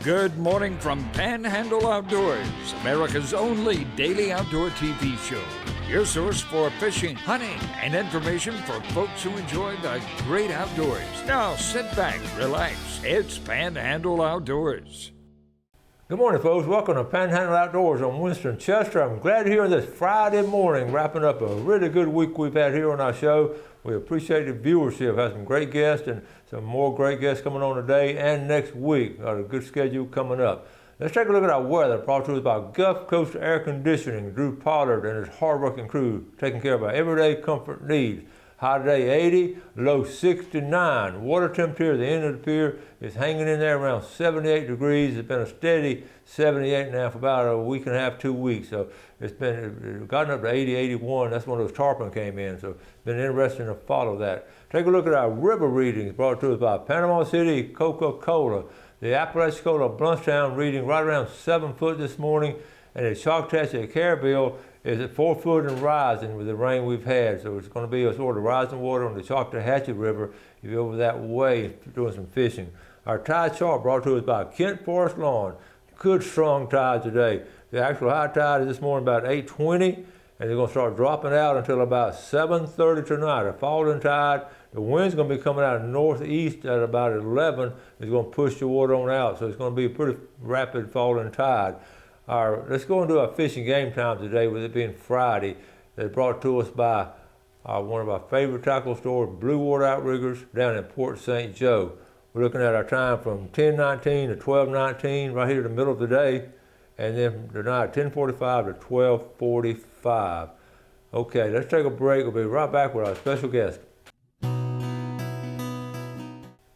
Good morning from Panhandle Outdoors, America's only daily outdoor TV show. Your source for fishing, hunting, and information for folks who enjoy the great outdoors. Now sit back, relax. It's Panhandle Outdoors. Good morning, folks. Welcome to Panhandle Outdoors on Winston Chester. I'm glad you're here this Friday morning, wrapping up a really good week we've had here on our show. We appreciate the viewership. Had some great guests and some more great guests coming on today and next week. Got a good schedule coming up. Let's take a look at our weather, brought to us by Gulf Coast Air Conditioning. Drew Pollard and his hard-working crew taking care of our everyday comfort needs. High today 80, low 69. Water temperature at the end of the pier is hanging in there around 78 degrees. It's been a steady 78 now for about a week and a half, 2 weeks. So it's gotten up to 80, 81. That's when those tarpon came in. So it's been interesting to follow that. Take a look at our river readings brought to us by Panama City Coca-Cola. The Apalachicola Bluntstown reading right around 7 foot this morning, and the Choctaw at Carabelle is at 4 foot and rising with the rain we've had. So it's going to be a sort of rising water on the Choctawhatchee River if you're over that way doing some fishing. Our tide chart brought to us by Kent Forest Lawn. Good strong tide today. The actual high tide is this morning about 8:20, and they're going to start dropping out until about 7:30 tonight. A falling tide. The wind's going to be coming out of northeast at about 11. It's going to push the water on out, so it's going to be a pretty rapid falling tide. Let's go and do our fishing game time today, with it being Friday. They're brought to us by one of our favorite tackle stores, Blue Water Outriggers, down in Port St. Joe. We're looking at our time from 10:19 to 12:19, right here in the middle of the day, and then tonight 10:45 to 12:45. Okay, let's take a break. We'll be right back with our special guest.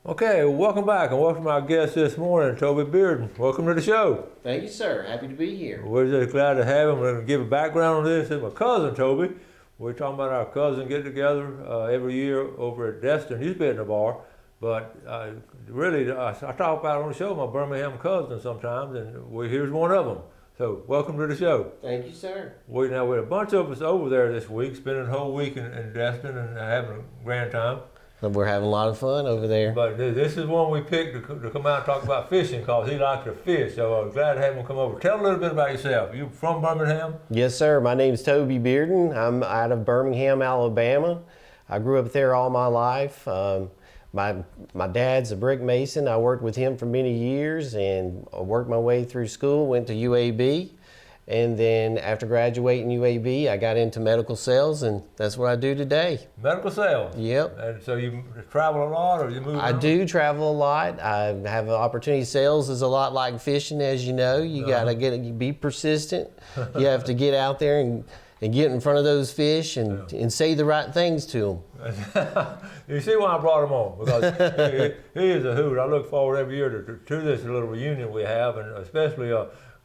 Okay, welcome back, and welcome our guest this morning, Toby Bearden. Welcome to the show. Thank you, sir. Happy to be here. We're just glad to have him. We're going to give a background on this. It's my cousin, Toby. We're talking about our cousin get together every year over at Destin. He's been in a bar, but really, I talk about it on the show, my Birmingham cousin sometimes, and here's one of them. So welcome to the show. Thank you, sir. We're a bunch of us over there this week, spending the whole week in Destin and having a grand time. We're having a lot of fun over there. But this is one we picked to come out and talk about fishing, because he likes to fish. So I'm glad to have him come over. Tell a little bit about yourself. You from Birmingham? Yes, sir. My name's Toby Bearden. I'm out of Birmingham, Alabama. I grew up there all my life. My dad's a brick mason. I worked with him for many years and worked my way through school, went to UAB. And then after graduating UAB, I got into medical sales, and that's what I do today. Medical sales? Yep. And so you travel a lot, or you move around? I do travel a lot. I have an opportunity. Sales is a lot like fishing, as you know. You gotta be persistent. You have to get out there and get in front of those fish and say the right things to them. You see why I brought him on, because he is a hoot. I look forward every year to this little reunion we have, and especially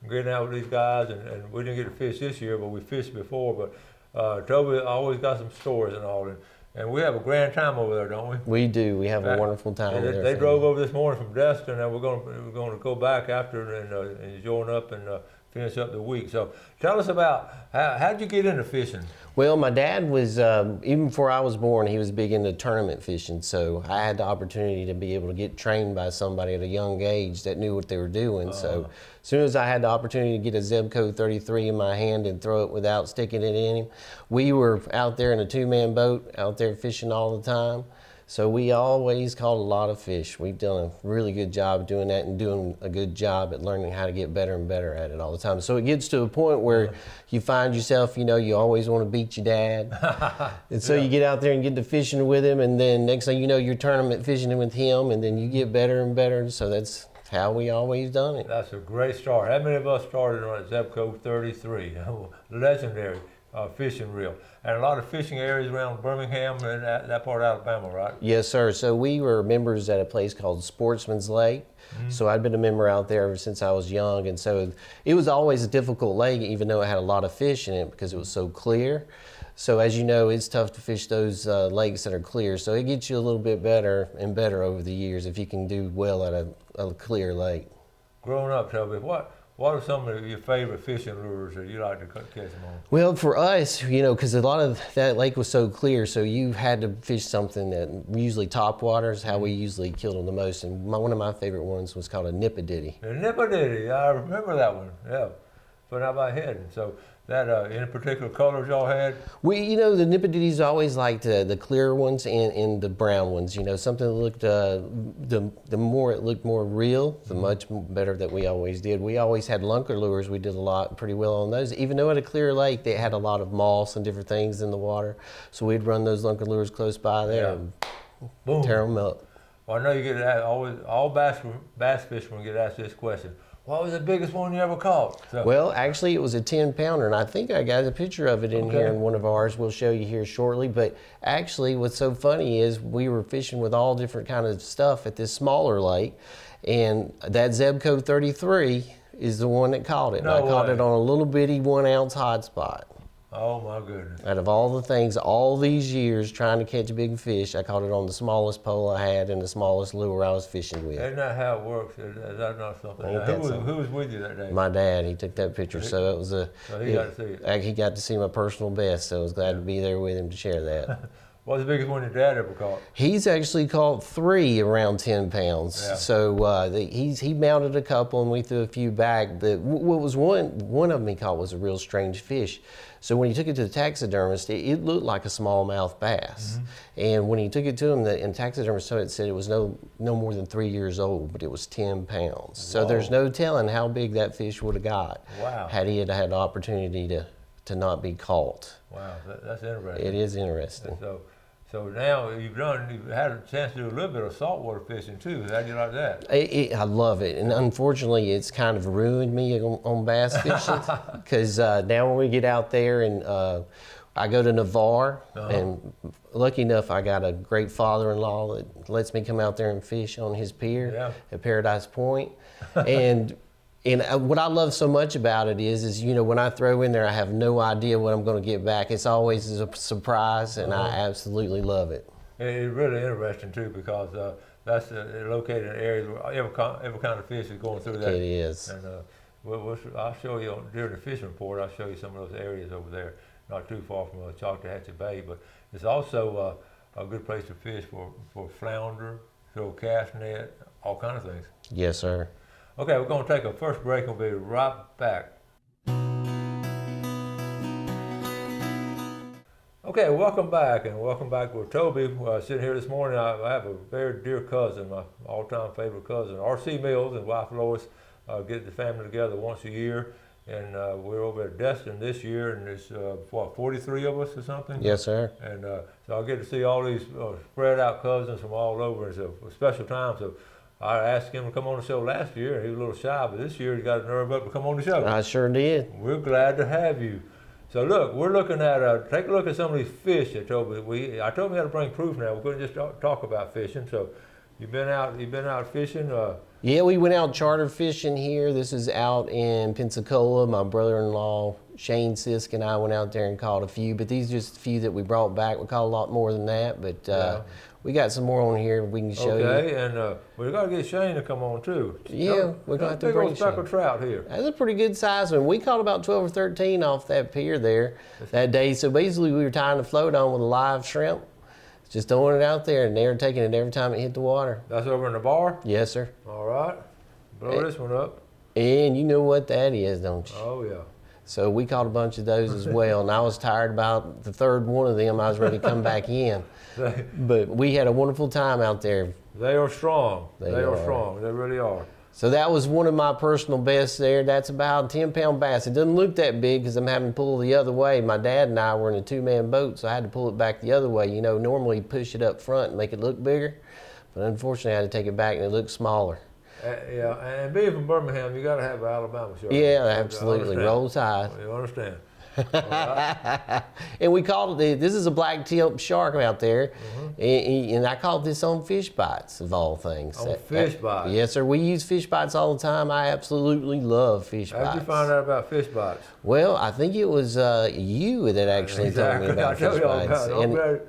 getting out with these guys, and we didn't get to fish this year, but we fished before. But Toby always got some stories and all, and we have a grand time over there, don't we? We do. We have a wonderful time over there. They drove over this morning from Destin, and we're going to go back after and join up and finish up the week. So tell us about how'd you get into fishing? Well, my dad was, even before I was born, he was big into tournament fishing. So I had the opportunity to be able to get trained by somebody at a young age that knew what they were doing. So as soon as I had the opportunity to get a Zebco 33 in my hand and throw it without sticking it in him, we were out there in a two-man boat, out there fishing all the time. So we always caught a lot of fish. We've done a really good job doing that, and doing a good job at learning how to get better and better at it all the time. So it gets to a point where you find yourself, you always want to beat your dad. And so you get out there and get to fishing with him, and then next thing you know, you're tournament fishing with him, and then you get better and better. So that's how we always done it. That's a great start. How many of us started on a Zebco 33? Legendary fishing reel. And a lot of fishing areas around Birmingham and that part of Alabama, right? Yes, sir. So we were members at a place called Sportsman's Lake. Mm-hmm. So I'd been a member out there ever since I was young. And so it was always a difficult lake, even though it had a lot of fish in it, because it was so clear. So as you know, it's tough to fish those lakes that are clear. So it gets you a little bit better and better over the years if you can do well at a clear lake. Growing up, Toby, what What are some of your favorite fishing lures that you like to catch them on? Well, for us, because a lot of that lake was so clear, so you had to fish something that usually top water is how we usually killed them the most. And one of my favorite ones was called a nippididdy. The nippididdy, I remember that one. Yeah, put out my head. So that any particular colors y'all had? The nippididdies always liked the clear ones and the brown ones. Something that looked the more it looked more real, the much better that we always did. We always had lunker lures. We did pretty well on those. Even though at a clear lake they had a lot of moss and different things in the water, so we'd run those lunker lures close by there and boom, tear them up. Well, I know you get asked, all bass fishermen get asked this question. What was the biggest one you ever caught? So. Well, actually, it was a 10-pounder, and I think I got a picture of it in here in one of ours. We'll show you here shortly. But actually, what's so funny is we were fishing with all different kind of stuff at this smaller lake, and that Zebco 33 is the one that caught it. No and I caught way. it on a little bitty 1-ounce hot spot. Oh my goodness. Out of all the things, all these years trying to catch big fish, I caught it on the smallest pole I had and the smallest lure I was fishing with. Isn't that how it works? Is that not something? Ain't that something? Who was with you that day? My dad, he took that picture, so it was So he got to see it. He got to see my personal best, so I was glad to be there with him to share that. What's the biggest one your dad ever caught? He's actually caught 3 around 10 pounds. Yeah. So he mounted a couple and we threw a few back. What was one of them he caught was a real strange fish. So when he took it to the taxidermist, it looked like a smallmouth bass. And when he took it to him, the taxidermist said it was no more than 3 years old, but it was 10 pounds. So there's no telling how big that fish would have got. Wow. Had he had the opportunity to not be caught. Wow, that's interesting. It is interesting. So now you've had a chance to do a little bit of saltwater fishing too. How do you like that? I love it, and unfortunately, it's kind of ruined me on bass fishing because now when we get out there and I go to Navarre, and lucky enough, I got a great father-in-law that lets me come out there and fish on his pier at Paradise Point, and. And what I love so much about it is when I throw in there, I have no idea what I'm going to get back. It's always a surprise, and I absolutely love it. It's really interesting too because that's located in areas where every kind of fish is going through that. It is. And I'll show you during the fishing report. I'll show you some of those areas over there, not too far from Choctahatchee Bay. But it's also a good place to fish for flounder, throw a cast net, all kinds of things. Yes, sir. Okay, we're going to take a first break and we'll be right back. Okay, welcome back with Toby. Sitting here this morning, I have a very dear cousin, my all-time favorite cousin, R.C. Mills and wife Lois, get the family together once a year. And we're over at Destin this year, and there's 43 of us or something? Yes, sir. And so I get to see all these spread out cousins from all over. It's a special time. So I asked him to come on the show last year, and he was a little shy, but this year he got a nerve up to come on the show. I sure did. We're glad to have you. So look, we're looking at, take a look at some of these fish that Toby, I told him how to bring proof now. We're going to just talk about fishing. So you've been out fishing? Yeah, we went out charter fishing here. This is out in Pensacola. My brother-in-law, Shane Sisk, and I went out there and caught a few, but these are just a few that we brought back. We caught a lot more than that, but we got some more on here we can show you. Okay, and we got to get Shane to come on too. Yeah, we're going to have to bring Shane. Big old speckled trout here. That's a pretty good size one. We caught about 12 or 13 off that pier there that day. So basically we were tying the float on with a live shrimp, just throwing it out there, and they were taking it every time it hit the water. That's over in the bar? Yes, sir. All right. Blow this one up. And you know what that is, don't you? Oh, yeah. So we caught a bunch of those as well, and I was tired about the third one of them. I was ready to come back in. But we had a wonderful time out there. They are strong. They are are strong. They really are. So that was one of my personal bests there. That's about a 10-pound bass. It doesn't look that big because I'm having to pull the other way. My dad and I were in a 2-man boat, so I had to pull it back the other way. You know, normally you push it up front and make it look bigger, but unfortunately I had to take it back and it looked smaller. Yeah, and being from Birmingham, you got to have an Alabama shirt. Yeah, absolutely. Roll Tide. You understand. Right. And we called it, this is a black tip shark out there, and I called this on fish bites of all things. On fish bites? Yes, sir. We use fish bites all the time. I absolutely love fish bites. How did you find out about fish bites? Well, I think it was you that actually told me about fish bites.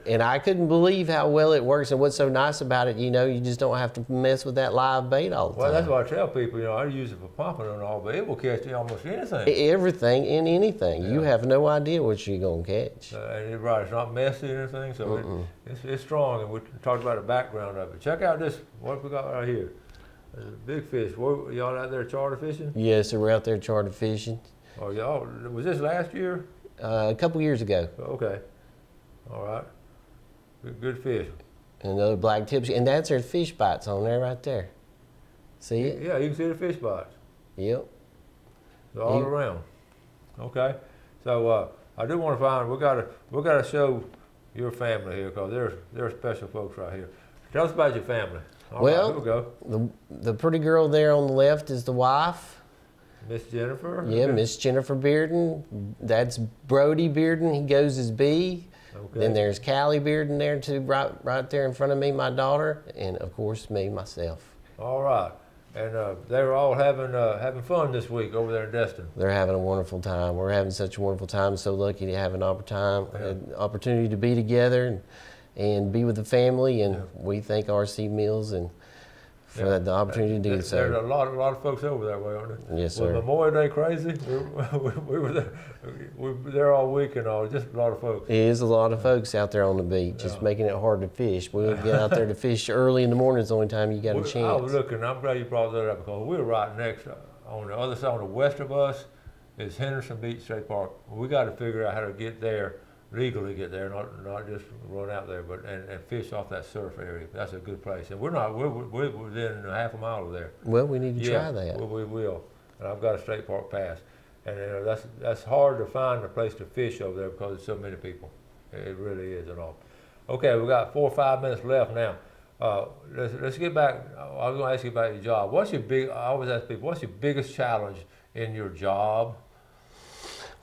And I couldn't believe how well it works, and what's so nice about it, you just don't have to mess with that live bait all the time. Well, that's what I tell people, I use it for pompano and all, but it will catch almost anything. Everything and anything. You have no idea what you're going to catch. And right, it's not messy or anything, so it's strong, and we talked about the background of it. Check out this, what we got right here. There's a big fish. Y'all out there charter fishing? Yes, sir, we're out there charter fishing. Oh, y'all, was this last year? A couple years ago. Okay, all right. Good fish. And another black tips, and that's their fish bites on there right there. See it? Yeah, you can see the fish bites. Yep. They're all around. Okay, so I do want to find, we gotta show your family here, because they're special folks right here. Tell us about your family. All right, here we go. The pretty girl there on the left is the wife. Miss Jennifer? Yeah, Miss Jennifer Bearden. That's Brody Bearden. He goes as B. Okay. Then there's Callie Bearden there too, right there in front of me, my daughter, and of course me, myself. All right. And they were all having fun this week over there in Destin. They're having a wonderful time. We're having such a wonderful time. So lucky to have an opportunity to be together and be with the family. And we thank RC Mills and for the opportunity to do so. There's a lot of folks over that way, aren't there? Yes, sir. Was Memorial Day crazy? We were there. We were there all week and all. Just a lot of folks. It is a lot of folks out there on the beach, just making it hard to fish. We'll get out there to fish early in the morning. It's the only time you got a chance. I was looking. I'm glad you brought that up, because we're right next on the other side, on the west of us, is Henderson Beach State Park. We got to figure out how to get there, legally get there, not just run out there, but and fish off that surf area. That's a good place, and we're within a half a mile of there. Well, we need to try that. We will, and I've got a state park pass, and that's hard to find a place to fish over there because there's so many people. It really is and all. Okay, we got 4 or 5 minutes left now. Let's get back. I was going to ask you about your job. I always ask people, what's your biggest challenge in your job?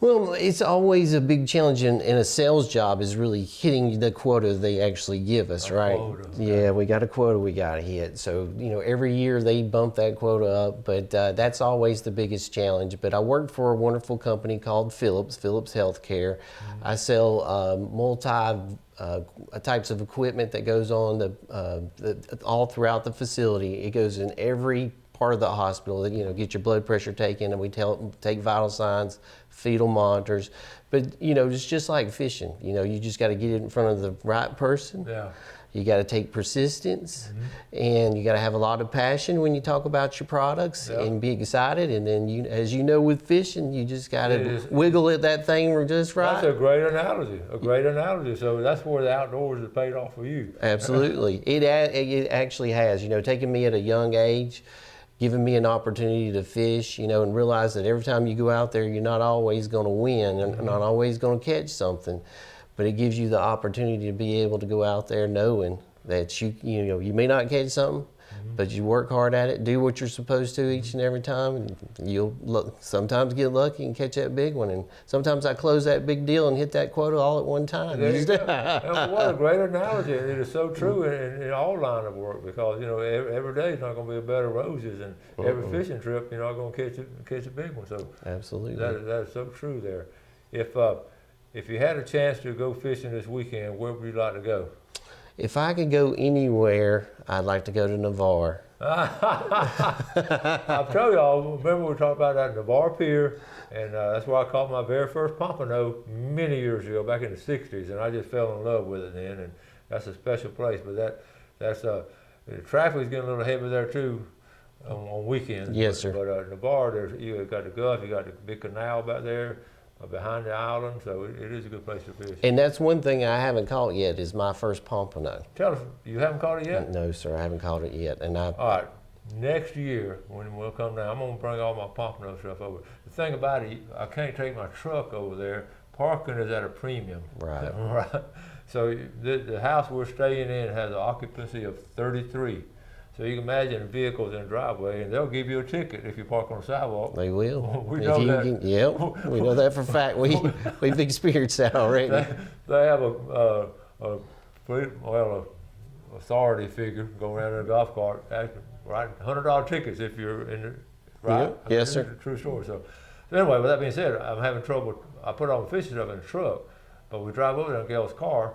Well, it's always a big challenge in a sales job is really hitting the quota they actually give us, right? Quota, okay. Yeah, we got a quota we got to hit. So, every year they bump that quota up, but that's always the biggest challenge. But I work for a wonderful company called Phillips Healthcare. I sell types of equipment that goes on all throughout the facility. It goes in every part of the hospital, get your blood pressure taken, and we take vital signs, fetal monitors. But, it's just like fishing. You just got to get it in front of the right person. Yeah. You got to take persistence, and you got to have a lot of passion when you talk about your products and be excited. And then, as you know, with fishing, you just got to wiggle at that thing just right. That's a great analogy. So that's where the outdoors has paid off for you. Absolutely. It actually has, taken me at a young age, giving me an opportunity to fish, and realize that every time you go out there, you're not always going to win and not always going to catch something. But it gives you the opportunity to be able to go out there knowing that you may not catch something, but you work hard at it, do what you're supposed to each and every time, and you'll sometimes get lucky and catch that big one. And sometimes I close that big deal and hit that quota all at one time. There you go. What a great analogy. It is so true in all line of work, because every day is not going to be a bed of roses, and every fishing trip you're not going to catch a big one. So absolutely, that is so true there. If you had a chance to go fishing this weekend, where would you like to go? If I could go anywhere, I'd like to go to Navarre. I'll tell y'all, remember we talked about that Navarre Pier, and that's where I caught my very first pompano many years ago, back in the 60s, and I just fell in love with it then, and that's a special place. But the traffic's getting a little heavy there too on weekends. Yes, sir. But Navarre, you got the Gulf, you got the big canal back there behind the island, so it is a good place to fish. And that's one thing I haven't caught yet is my first pompano. Tell us, you haven't caught it yet? No, sir, I haven't caught it yet. All right, next year when we'll come down, I'm gonna bring all my pompano stuff over. The thing about it, I can't take my truck over there. Parking is at a premium. Right. Right. So the house we're staying in has an occupancy of 33. So you can imagine vehicles in the driveway, and they'll give you a ticket if you park on the sidewalk. They will. We know that. Yep, we know that for a fact. We've experienced that already. They have authority figure go around in a golf cart, writing $100 tickets if you're in the right. Yep. Yes, sir. It's a true story. So anyway, with that being said, I'm having trouble. I put all the fishing stuff in the truck, but we drive over there in Gail's car,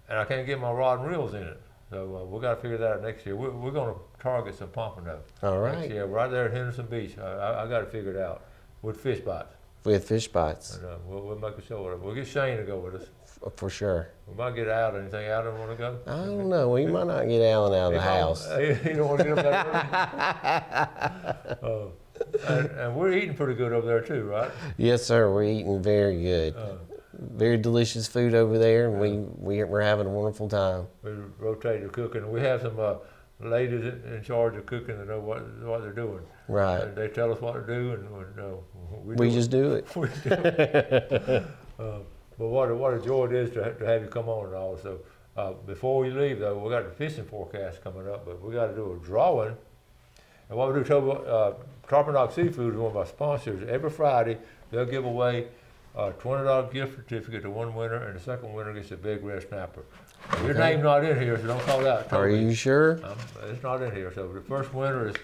and I can't get my rod and reels in it. So we got to figure that out next year. We're going to target some pompano. All right. Next year, right there at Henderson Beach. I got to figure it out with fish bites. With fish bites. And, we'll make a show of it. We'll get Shane to go with us. For sure. We might get out. Anything out of want to go? I don't know. We might not get Alan out of the house. You don't want to get up that early? And we're eating pretty good over there too, right? Yes, sir. We're eating very good. Very delicious food over there, and we're having a wonderful time. We rotate the cooking. We have some ladies in charge of cooking that know what they're doing. Right. And they tell us what to do, and we just do it. We do it. But what a joy it is to have you come on and all. So before we leave, though, we got the fishing forecast coming up, but we got to do a drawing. And what we do, Tarpon Rock Seafood is one of our sponsors. Every Friday, they'll give away a $20 gift certificate to one winner, and the second winner gets a big red snapper. Your name's not in here, so don't call out. Are you sure? It's not in here. So the first winner is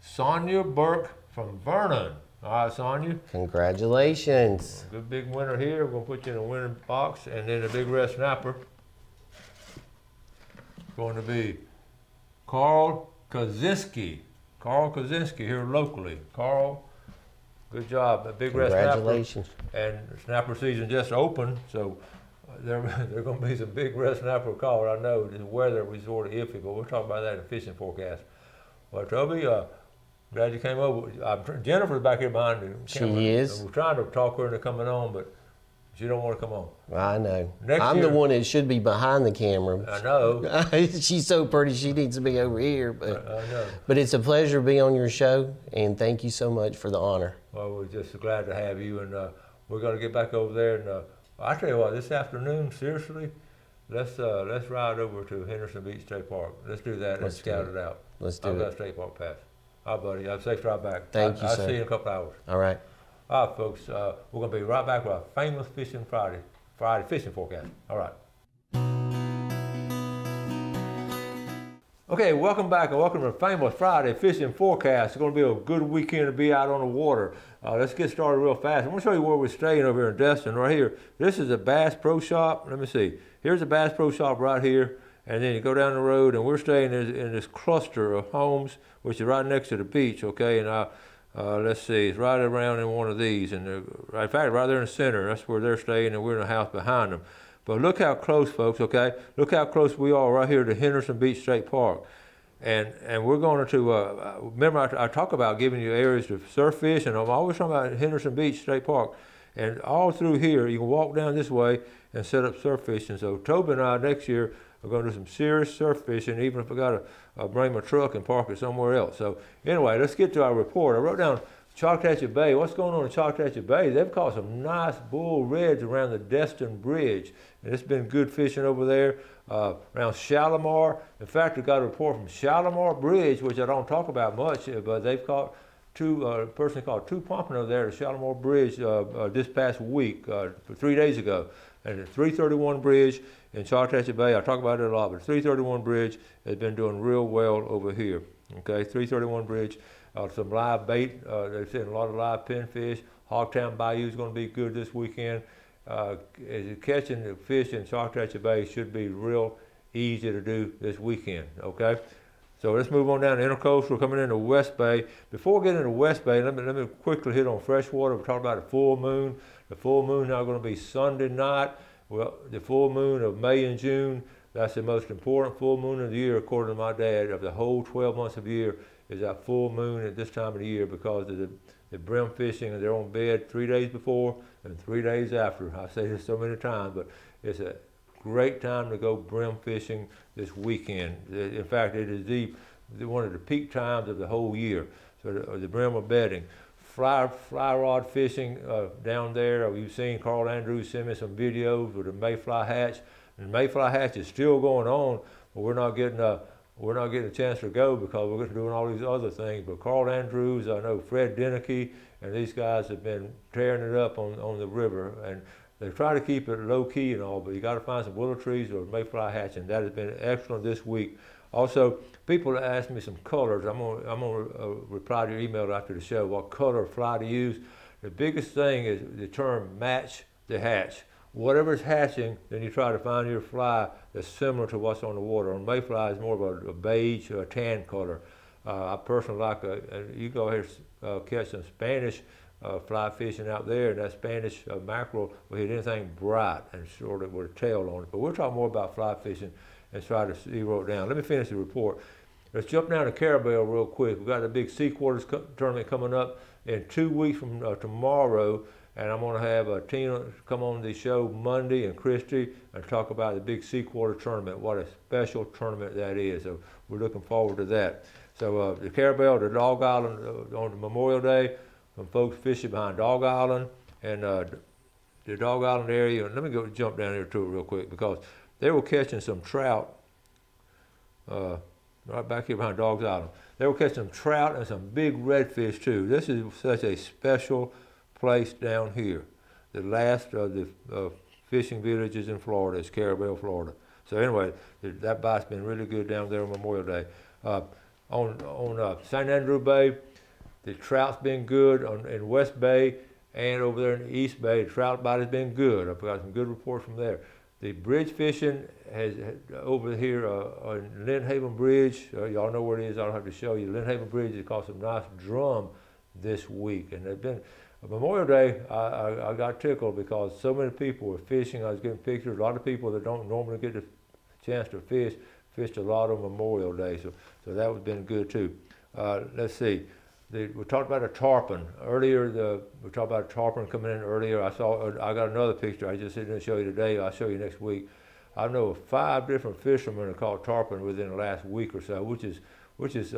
Sonia Burke from Vernon. All right, Sonia. Congratulations. Good big winner here. We're going to put you in a winning box, and then the big red snapper is going to be Carl Kaczynski. Carl Kaczynski here locally. Carl, good job. A big red snapper. Congratulations. And snapper season just opened, so there are going to be some big red snapper caught. I know the weather was sort of iffy, but we'll talk about that in the fishing forecast. Well, Toby, glad you came over. Jennifer's back here behind you. She is. We're trying to talk her into coming on, but she don't want to come on. I know. I'm the one that should be behind the camera. I know. She's so pretty, she needs to be over here. But, I know. But it's a pleasure to be on your show, and thank you so much for the honor. Well, we're just glad to have you, and we're going to get back over there. And I tell you what, this afternoon, seriously, let's ride over to Henderson Beach State Park. Let's do that and scout it out. Let's do it. I've got a State Park pass. All right, buddy. Have a safe drive back. Thank you, sir. I'll see you in a couple hours. All right. All right, folks. We're going to be right back with our famous Fishing Friday fishing forecast. All right. Okay, welcome back, and welcome to the famous Friday fishing forecast. It's going to be a good weekend to be out on the water. Let's get started real fast. I'm going to show you where we're staying over here in Destin, right here. This is a Bass Pro Shop. Let me see. Here's a Bass Pro Shop right here, and then you go down the road, and we're staying in this cluster of homes, which is right next to the beach, okay? And let's see, it's right around in one of these, and in fact, right there in the center, that's where they're staying, and we're in the house behind them. But look how close, folks, okay? Look how close we are right here to Henderson Beach State Park. And we're going to, remember I talk about giving you areas to surf fish, and I'm always talking about Henderson Beach State Park. And all through here, you can walk down this way and set up surf fishing. So Toby and I next year are going to do some serious surf fishing, even if I got to bring my truck and park it somewhere else. So anyway, let's get to our report. I wrote down Choctawhatchee Bay. What's going on in Choctawhatchee Bay? They've caught some nice bull reds around the Destin Bridge. And it's been good fishing over there around Shalimar. In fact, we got a report from Shalimar Bridge, which I don't talk about much, but they've caught a person caught 2 pompano there at Shalimar Bridge this past week, 3 days ago. And the 331 Bridge in Choctawhatchee Bay, I talk about it a lot, but 331 Bridge has been doing real well over here. Okay, 331 Bridge, some live bait. They're seeing a lot of live pinfish. Hogtown Bayou is going to be good this weekend. Catching the fish in Choctawhatchee Bay should be real easy to do this weekend, okay? So let's move on down to Intercoastal. We're coming into West Bay. Before we get into West Bay, let me quickly hit on freshwater. We're talking about the full moon. The full moon now going to be Sunday night. Well, the full moon of May and June, that's the most important full moon of the year, according to my dad. Of the whole 12 months of the year is that full moon at this time of the year, because of the brim fishing, and they're on bed 3 days before and 3 days after. I say this so many times, but it's a great time to go brim fishing this weekend. In fact, it is one of the peak times of the whole year. So the brim are bedding. Fly rod fishing down there. You've seen Carl Andrews send me some videos with the mayfly hatch. And the mayfly hatch is still going on, but we're not getting we're not getting a chance to go because we're doing all these other things. But Carl Andrews, I know Fred Denicky, and these guys have been tearing it up on the river. And they try to keep it low key and all, but you got to find some willow trees or mayfly hatching. That has been excellent this week. Also, people ask me some colors. I'm gonna reply to your email after the show. What color fly to use? The biggest thing is the term match the hatch. Whatever's hatching, then you try to find your fly that's similar to what's on the water. On mayfly, it's more of a beige or a tan color. I personally like you go ahead and catch some Spanish fly fishing out there, and that Spanish mackerel will hit anything bright and sort of with a tail on it. But we'll talk more about fly fishing and try to zero it down. Let me finish the report. Let's jump down to Carabel real quick. We've got a big sea quarters tournament coming up in 2 weeks from tomorrow, and I'm going to have Tina come on the show Monday and Christy and talk about the big sea quarter tournament. What a special tournament that is. So we're looking forward to that. So the Carabel, the Dog Island on the Memorial Day, some folks fishing behind Dog Island and the Dog Island area. And let me jump down here to it real quick because they were catching some trout right back here behind Dog Island. They were catching some trout and some big redfish too. This is such a special place down here. The last of the fishing villages in Florida is Carabel, Florida. So anyway, that bite's been really good down there on Memorial Day. On St. Andrew Bay, the trout's been good in West Bay and over there in the East Bay. The trout bite has been good. I've got some good reports from there. The bridge fishing has over here on Lynn Bridge. Y'all know where it is. I don't have to show you. Lynn Bridge has caught some nice drum this week, and there's been Memorial Day. I got tickled because so many people were fishing. I was getting pictures. A lot of people that don't normally get the chance to fish fished a lot on Memorial Day, so that has been good too. Let's see. We talked about a tarpon earlier. We talked about a tarpon coming in earlier. I got another picture. I just didn't show you today. I'll show you next week. I know of 5 different fishermen that caught tarpon within the last week or so, which is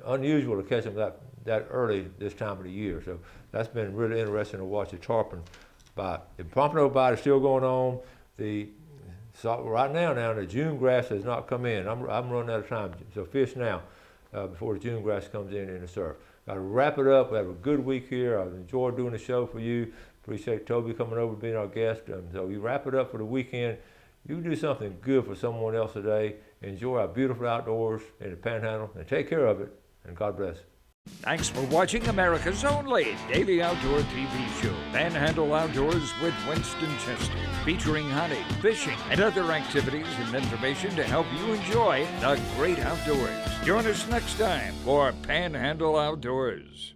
unusual to catch them that early this time of the year. So that's been really interesting to watch the tarpon bite. The pompano bite is still going on. Right now the June grass has not come in. I'm running out of time. So fish now before the June grass comes in the surf. Got to wrap it up. We have a good week here. I've enjoyed doing the show for you. Appreciate Toby coming over and being our guest. So you wrap it up for the weekend. You do something good for someone else today. Enjoy our beautiful outdoors in the Panhandle and take care of it. And God bless. Thanks for watching America's only daily outdoor TV show, Panhandle Outdoors with Winston Chester, featuring hunting, fishing, and other activities and information to help you enjoy the great outdoors. Join us next time for Panhandle Outdoors.